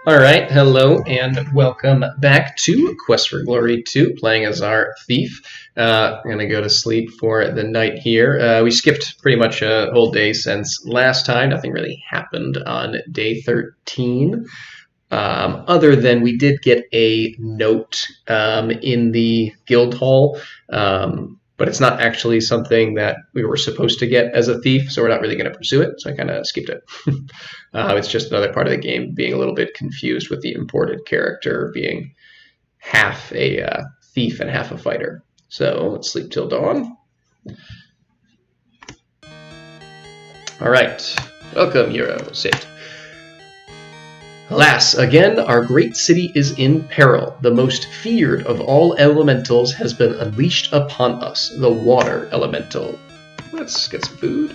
Alright, hello and welcome back to Quest for Glory 2, playing as our thief. I'm going to go to sleep for the night here. We skipped pretty much a whole day since last time. Nothing really happened on day 13. Other than we did get a note in the guild hall, but it's not actually something that we were supposed to get as a thief, so we're not really going to pursue it, so I kind of skipped it. It's just another part of the game being a little bit confused with the imported character being half a thief and half a fighter. So let's sleep till dawn. Alright, welcome hero, sit. Alas, again, our great city is in peril. The most feared of all elementals has been unleashed upon us, the water elemental. Let's get some food.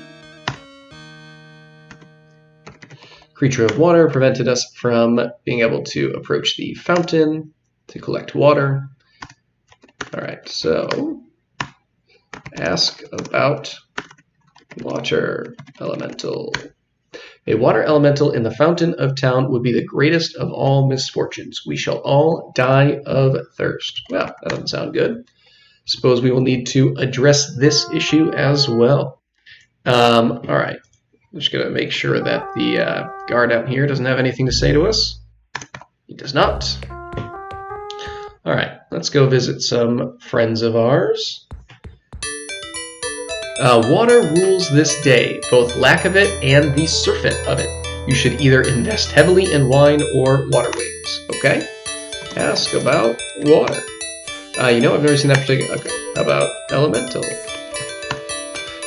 Creature of water prevented us from being able to approach the fountain to collect water. Alright, so ask about water elemental. A water elemental in the fountain of town would be the greatest of all misfortunes. We shall all die of thirst. Well, that doesn't sound good. Suppose we will need to address this issue as well. Alright. I'm just going to make sure that the guard out here doesn't have anything to say to us. He does not. Alright, let's go visit some friends of ours. Water rules this day, both lack of it and the surfeit of it. You should either invest heavily in wine or water wings. Okay? Ask about water. I've never seen that particular. Okay, how about elemental?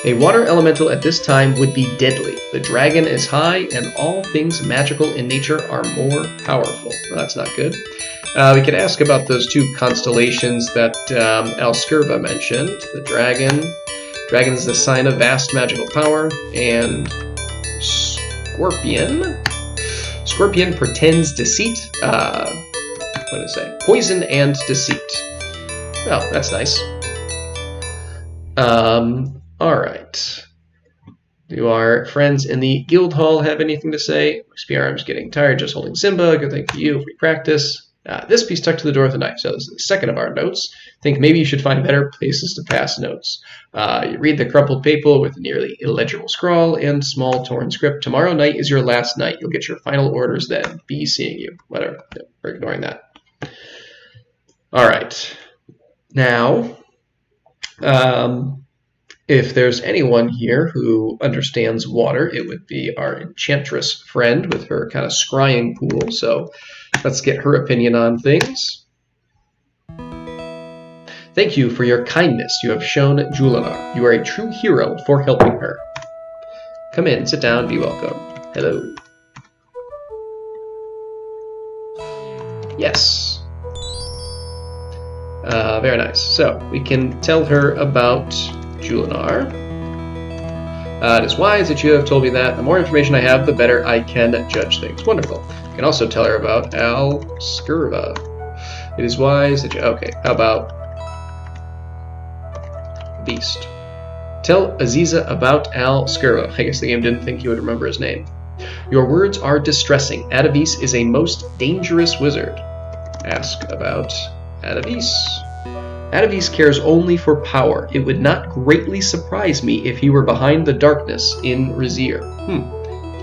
A water elemental at this time would be deadly. The dragon is high, and all things magical in nature are more powerful. Well, that's not good. We could ask about those two constellations that Alskirva mentioned. The dragon. Dragon is the sign of vast magical power, and Scorpion. Scorpion pretends deceit. What did it say? Poison and deceit. Well, that's nice. Alright. Do our friends in the guild hall have anything to say? SPRM's getting tired just holding Simba. Good thing for you if we practice. This piece stuck to the door of the knife, so this is the second of our notes. Think maybe you should find better places to pass notes. You read the crumpled paper with a nearly illegible scrawl and small torn script. Tomorrow night is your last night. You'll get your final orders then. Be seeing you. Whatever. We're ignoring that. All right. Now, if there's anyone here who understands water, it would be our enchantress friend with her kind of scrying pool. So let's get her opinion on things. Thank you for your kindness you have shown Julinar. You are a true hero for helping her. Come in, sit down, be welcome. Hello. Yes. Very nice. So, we can tell her about Julinar. It is wise that you have told me that. The more information I have, the better I can judge things. Wonderful. You can also tell her about Alskirva. It is wise that you... Okay, how about Beast? Tell Aziza about Alskirva. I guess the game didn't think you would remember his name. Your words are distressing. Adavis is a most dangerous wizard. Ask about Adavis. Adavis cares only for power. It would not greatly surprise me if he were behind the darkness in Rizir.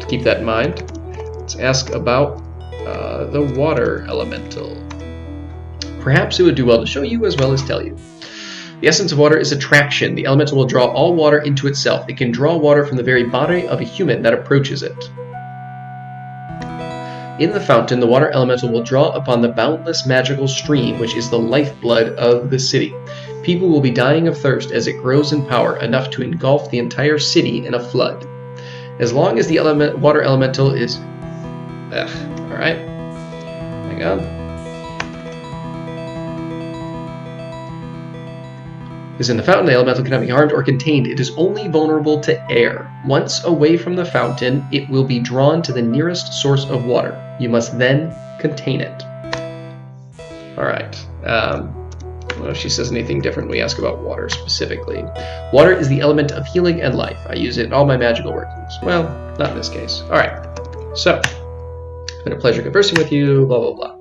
Keep that in mind. Let's ask about the water elemental. Perhaps it would do well to show you as well as tell you. The essence of water is attraction. The elemental will draw all water into itself. It can draw water from the very body of a human that approaches it. In the fountain, the water elemental will draw upon the boundless magical stream, which is the lifeblood of the city. People will be dying of thirst as it grows in power, enough to engulf the entire city in a flood. As long as the water elemental is... Alright. Hang on. Is in the fountain, the elemental cannot be harmed or contained. It is only vulnerable to air. Once away from the fountain, it will be drawn to the nearest source of water. You must then contain it. Alright. I don't know if she says anything different when we ask about water specifically. Water is the element of healing and life. I use it in all my magical workings. Well, not in this case. Alright. So, It's been a pleasure conversing with you, blah, blah, blah.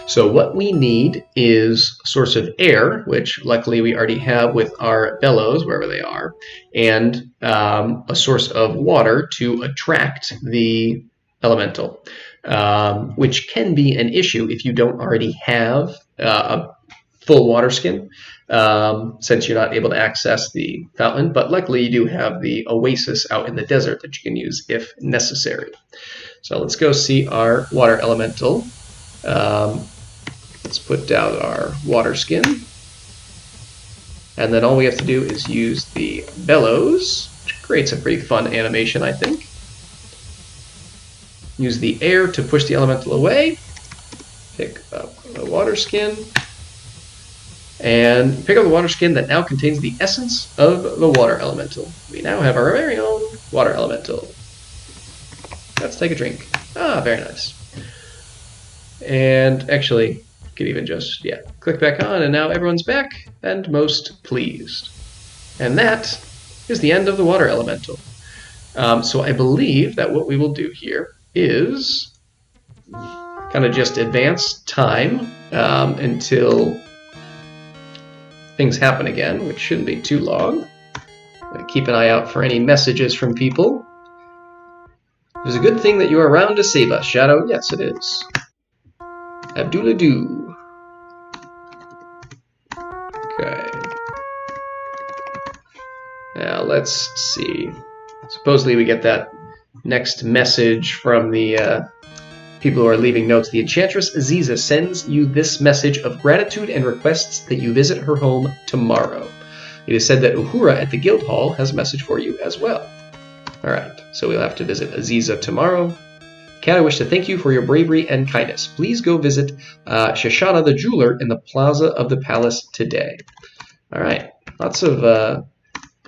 So what we need is a source of air, which luckily we already have with our bellows, wherever they are, and a source of water to attract the elemental, which can be an issue if you don't already have a full water skin, since you're not able to access the fountain, but luckily you do have the oasis out in the desert that you can use if necessary. So let's go see our water elemental. Let's put down our water skin. And then all we have to do is use the bellows, which creates a pretty fun animation, I think. Use the air to push the elemental away. Pick up the water skin. And pick up the water skin that now contains the essence of the water elemental. We now have our very own water elemental. Let's take a drink. Ah, very nice. And actually, you could even just, click back on, and now everyone's back and most pleased. And that is the end of the water elemental. So I believe that what we will do here is kind of just advance time until things happen again, which shouldn't be too long. Keep an eye out for any messages from people. It is a good thing that you are around to save us, Shadow. Yes, it is. Abdullah-doo. Okay. Now let's see. Supposedly we get that next message from the people who are leaving notes. The Enchantress Aziza sends you this message of gratitude and requests that you visit her home tomorrow. It is said that Uhura at the Guild Hall has a message for you as well. Alright, so we'll have to visit Aziza tomorrow. Cat, I wish to thank you for your bravery and kindness. Please go visit Shoshana the jeweler in the plaza of the palace today. Alright, lots of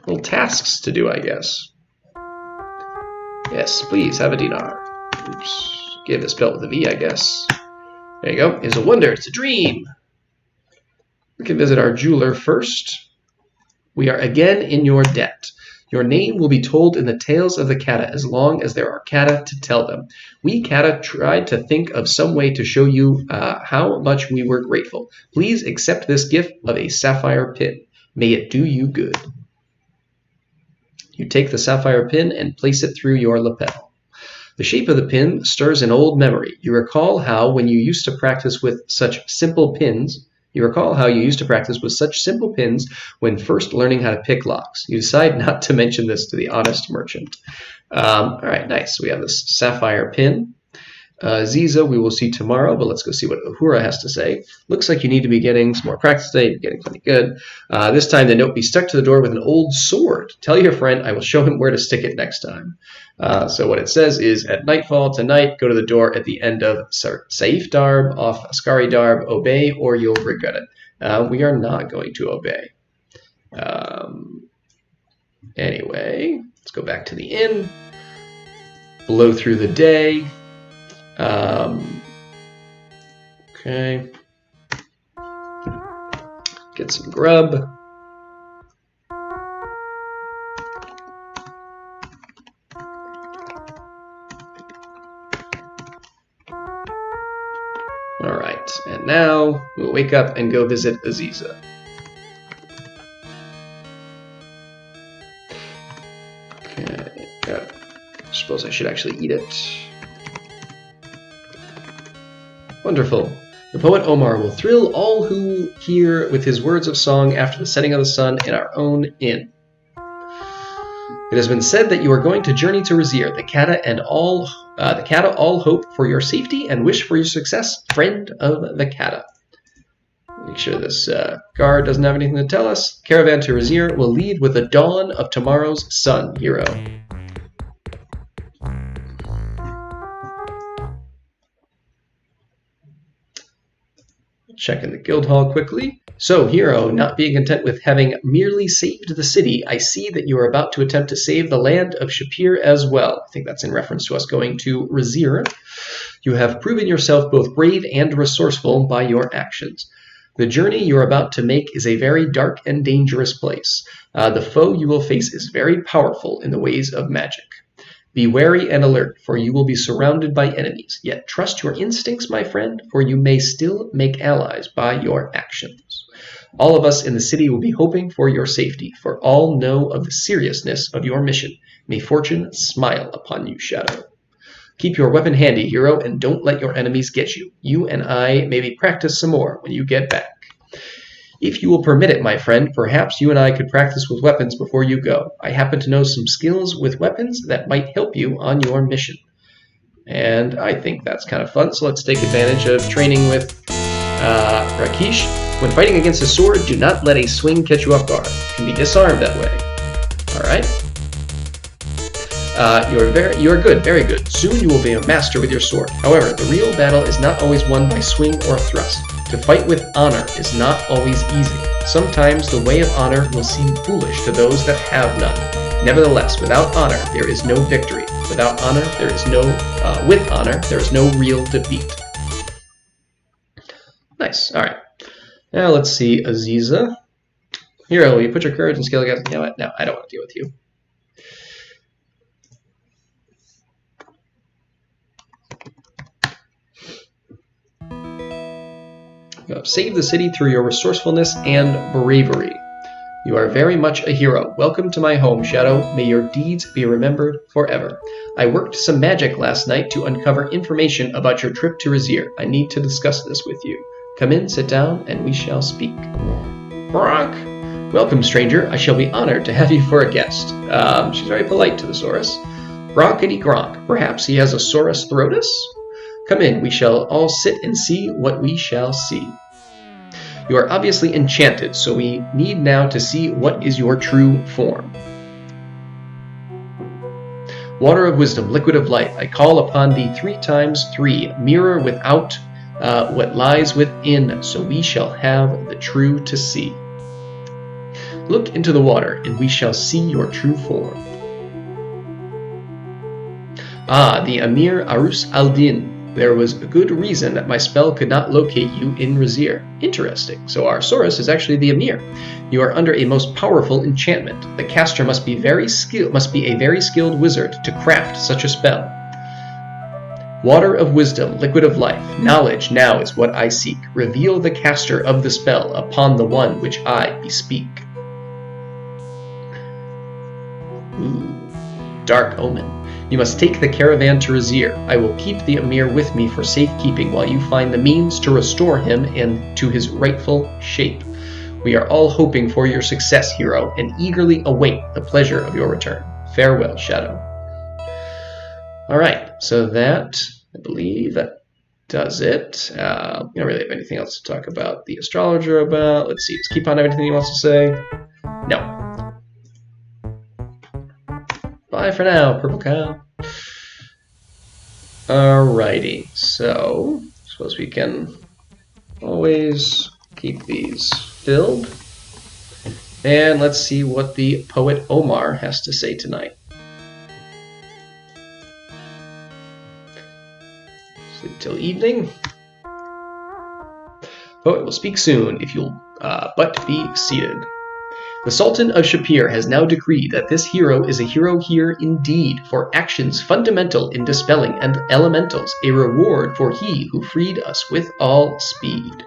little tasks to do, I guess. Yes, please have a dinar. Oops. Give it spelled with a V, I guess. There you go. It's a wonder. It's a dream. We can visit our jeweler first. We are again in your debt. Your name will be told in the tales of the Kata as long as there are Kata to tell them. We Kata tried to think of some way to show you how much we were grateful. Please accept this gift of a sapphire pin. May it do you good. You take the sapphire pin and place it through your lapel. The shape of the pin stirs an old memory. You recall how when you used to practice with such simple pins when first learning how to pick locks. You decide not to mention this to the honest merchant. All right, nice. We have this sapphire pin. Ziza, we will see tomorrow, but let's go see what Uhura has to say. Looks like you need to be getting some more practice today. You're getting plenty good. This time the note be stuck to the door with an old sword. Tell your friend I will show him where to stick it next time. So what it says is, at nightfall tonight, go to the door at the end of Saif Darb off Askari Darb. Obey or you'll regret it. We are not going to obey. Anyway, let's go back to the inn. Blow through the day. Okay. Get some grub. Alright, and now we'll wake up and go visit Aziza. Okay, I suppose I should actually eat it. Wonderful. The poet Omar will thrill all who hear with his words of song after the setting of the sun in our own inn. It has been said that you are going to journey to Razir. The Kata all hope for your safety and wish for your success, friend of the Kata. Make sure this guard doesn't have anything to tell us. Caravan to Razir will leave with the dawn of tomorrow's sun, hero. Check in the guild hall quickly. So, hero, not being content with having merely saved the city, I see that you are about to attempt to save the land of Shapir as well. I think that's in reference to us going to Razir. You have proven yourself both brave and resourceful by your actions. The journey you're about to make is a very dark and dangerous place. The foe you will face is very powerful in the ways of magic. Be wary and alert, for you will be surrounded by enemies. Yet trust your instincts, my friend, for you may still make allies by your actions. All of us in the city will be hoping for your safety, for all know of the seriousness of your mission. May fortune smile upon you, Shadow. Keep your weapon handy, hero, and don't let your enemies get you. You and I maybe practice some more when you get back. If you will permit it, my friend, perhaps you and I could practice with weapons before you go. I happen to know some skills with weapons that might help you on your mission. And I think that's kind of fun, so let's take advantage of training with Rakesh. When fighting against a sword, do not let a swing catch you off guard. You can be disarmed that way. Alright. You are good, very good. Soon you will be a master with your sword. However, the real battle is not always won by swing or thrust. To fight with honor is not always easy. Sometimes the way of honor will seem foolish to those that have none. Nevertheless, without honor, there is no victory. Without honor, there is no, with honor, there is no real defeat. Nice, alright. Now let's see, Aziza. Hero, will you put your courage and skill against, you know what, no, I don't want to deal with you. You have saved the city through your resourcefulness and bravery. You are very much a hero. Welcome to my home, Shadow. May your deeds be remembered forever. I worked some magic last night to uncover information about your trip to Razir. I need to discuss this with you. Come in, sit down, and we shall speak. Gronk! Welcome, stranger. I shall be honored to have you for a guest. She's very polite to the Saurus. Gronkity Gronk. Perhaps he has a Saurus Throatus? Come in, we shall all sit and see what we shall see. You are obviously enchanted, so we need now to see what is your true form. Water of wisdom, liquid of life, I call upon thee 3 times 3, mirror without what lies within, so we shall have the true to see. Look into the water, and we shall see your true form. Ah, the Emir Arus al-Din. There was a good reason that my spell could not locate you in Razir. Interesting. So our Saurus is actually the Emir. You are under a most powerful enchantment. The caster must be a very skilled wizard to craft such a spell. Water of wisdom, liquid of life, knowledge now is what I seek. Reveal the caster of the spell upon the one which I bespeak. Ooh, dark omen. You must take the caravan to Razir. I will keep the Emir with me for safekeeping while you find the means to restore him and to his rightful shape. We are all hoping for your success, hero, and eagerly await the pleasure of your return. Farewell, Shadow. Alright, so that, I believe that does it. We don't really have anything else to talk about the astrologer about. Let's see, does Keepon have anything he wants to say? No. Bye for now, Purple Cow. Alrighty, so I suppose we can always keep these filled. And let's see what the poet Omar has to say tonight. Sleep till evening. Poet will speak soon if you'll but be seated. The Sultan of Shapir has now decreed that this hero is a hero here indeed, for actions fundamental in dispelling and elementals, a reward for he who freed us with all speed.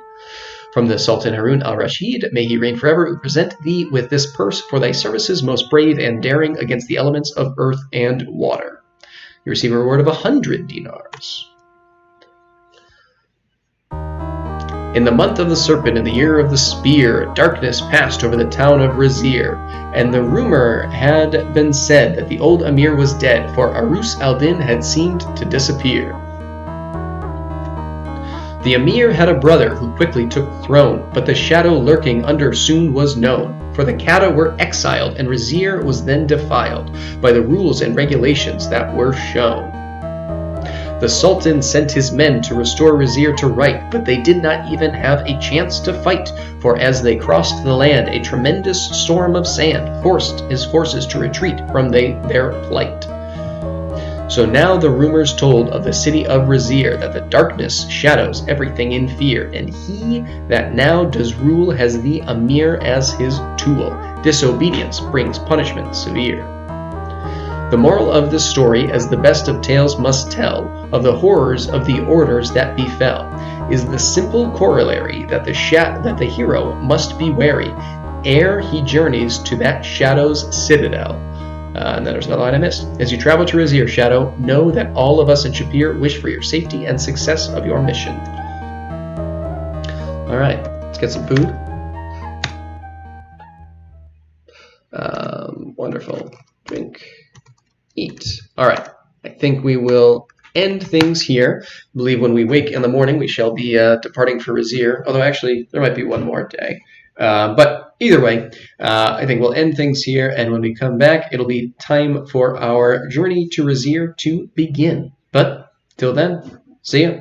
From the Sultan Harun al-Rashid, may he reign forever, we present thee with this purse for thy services most brave and daring against the elements of earth and water. You receive a reward of 100 dinars. In the month of the serpent, in the year of the spear, darkness passed over the town of Razir, and the rumor had been said that the old Emir was dead, for Arus al-Din had seemed to disappear. The Emir had a brother who quickly took the throne, but the shadow lurking under soon was known, for the Kata were exiled, and Razir was then defiled by the rules and regulations that were shown. The Sultan sent his men to restore Razir to right, but they did not even have a chance to fight, for as they crossed the land, a tremendous storm of sand forced his forces to retreat from their plight. So now the rumors told of the city of Razir that the darkness shadows everything in fear, and he that now does rule has the Emir as his tool. Disobedience brings punishment severe. The moral of this story, as the best of tales must tell, of the horrors of the orders that befell, is the simple corollary that the hero must be wary ere he journeys to that Shadow's citadel. And then there's another line I missed. As you travel to Razir, Shadow, know that all of us in Shapir wish for your safety and success of your mission. All right, let's get some food. Wonderful. Drink. Eat. All right, I think we will end things here. I believe when we wake in the morning, we shall be departing for Razir, although actually there might be one more day. But either way, I think we'll end things here, and when we come back, it'll be time for our journey to Razir to begin. But till then, see ya.